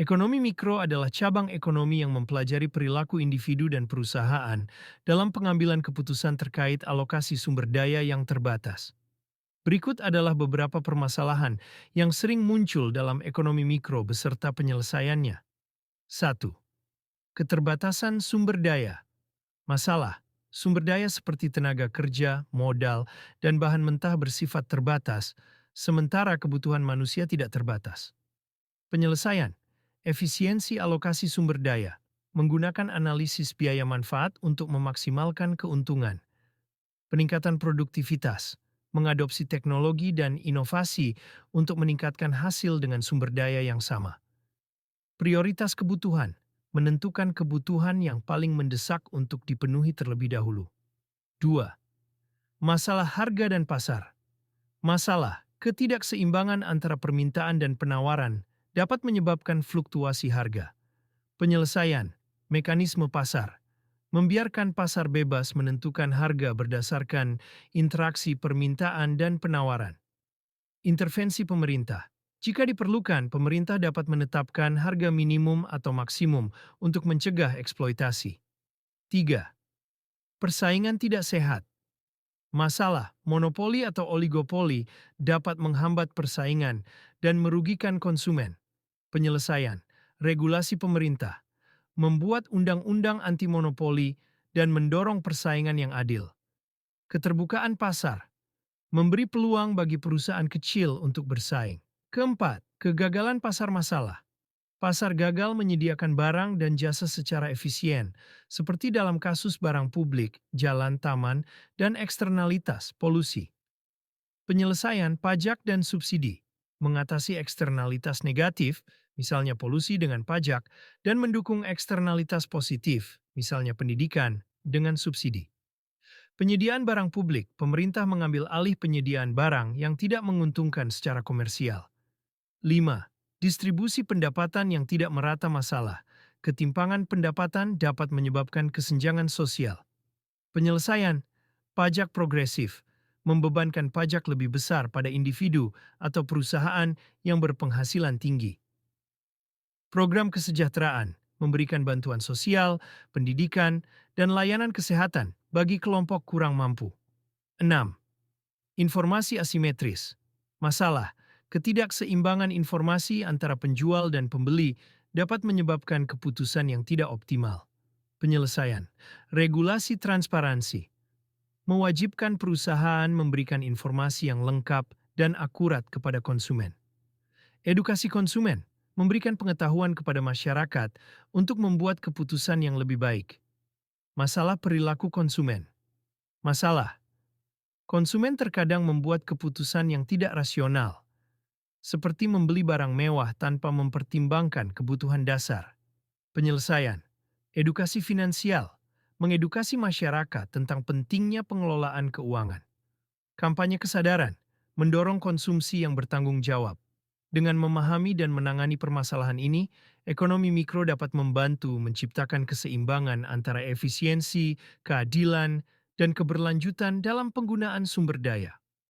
Ekonomi mikro adalah cabang ekonomi yang mempelajari perilaku individu dan perusahaan dalam pengambilan keputusan terkait alokasi sumber daya yang terbatas. Berikut adalah beberapa permasalahan yang sering muncul dalam ekonomi mikro beserta penyelesaiannya. 1. Keterbatasan sumber daya. Masalah, sumber daya seperti tenaga kerja, modal, dan bahan mentah bersifat terbatas, sementara kebutuhan manusia tidak terbatas. Penyelesaian, efisiensi alokasi sumber daya, menggunakan analisis biaya manfaat untuk memaksimalkan keuntungan. Peningkatan produktivitas, mengadopsi teknologi dan inovasi untuk meningkatkan hasil dengan sumber daya yang sama. Prioritas kebutuhan, menentukan kebutuhan yang paling mendesak untuk dipenuhi terlebih dahulu. 2. Masalah harga dan pasar. Masalah, ketidakseimbangan antara permintaan dan penawaran dapat menyebabkan fluktuasi harga. Penyelesaian, mekanisme pasar, membiarkan pasar bebas menentukan harga berdasarkan interaksi permintaan dan penawaran. Intervensi pemerintah. Jika diperlukan, pemerintah dapat menetapkan harga minimum atau maksimum untuk mencegah eksploitasi. 3. Persaingan tidak sehat. Masalah, monopoli atau oligopoli dapat menghambat persaingan dan merugikan konsumen. Penyelesaian, regulasi pemerintah, membuat undang-undang anti monopoli dan mendorong persaingan yang adil. Keterbukaan pasar, memberi peluang bagi perusahaan kecil untuk bersaing. Keempat, kegagalan pasar masalah. Pasar gagal menyediakan barang dan jasa secara efisien, seperti dalam kasus barang publik, jalan, taman, dan eksternalitas polusi. Penyelesaian pajak dan subsidi, mengatasi eksternalitas negatif, misalnya polusi dengan pajak, dan mendukung eksternalitas positif, misalnya pendidikan, dengan subsidi. Penyediaan barang publik, pemerintah mengambil alih penyediaan barang yang tidak menguntungkan secara komersial. 5. Distribusi pendapatan yang tidak merata masalah. Ketimpangan pendapatan dapat menyebabkan kesenjangan sosial. Penyelesaian, pajak progresif, membebankan pajak lebih besar pada individu atau perusahaan yang berpenghasilan tinggi. Program kesejahteraan, memberikan bantuan sosial, pendidikan, dan layanan kesehatan bagi kelompok kurang mampu. 6. Informasi asimetris. Masalah, ketidakseimbangan informasi antara penjual dan pembeli dapat menyebabkan keputusan yang tidak optimal. Penyelesaian, regulasi transparansi, mewajibkan perusahaan memberikan informasi yang lengkap dan akurat kepada konsumen. Edukasi konsumen, memberikan pengetahuan kepada masyarakat untuk membuat keputusan yang lebih baik. Masalah perilaku konsumen. Masalah, konsumen terkadang membuat keputusan yang tidak rasional, seperti membeli barang mewah tanpa mempertimbangkan kebutuhan dasar. Penyelesaian, edukasi finansial, mengedukasi masyarakat tentang pentingnya pengelolaan keuangan. Kampanye kesadaran, mendorong konsumsi yang bertanggung jawab. Dengan memahami dan menangani permasalahan ini, ekonomi mikro dapat membantu menciptakan keseimbangan antara efisiensi, keadilan, dan keberlanjutan dalam penggunaan sumber daya.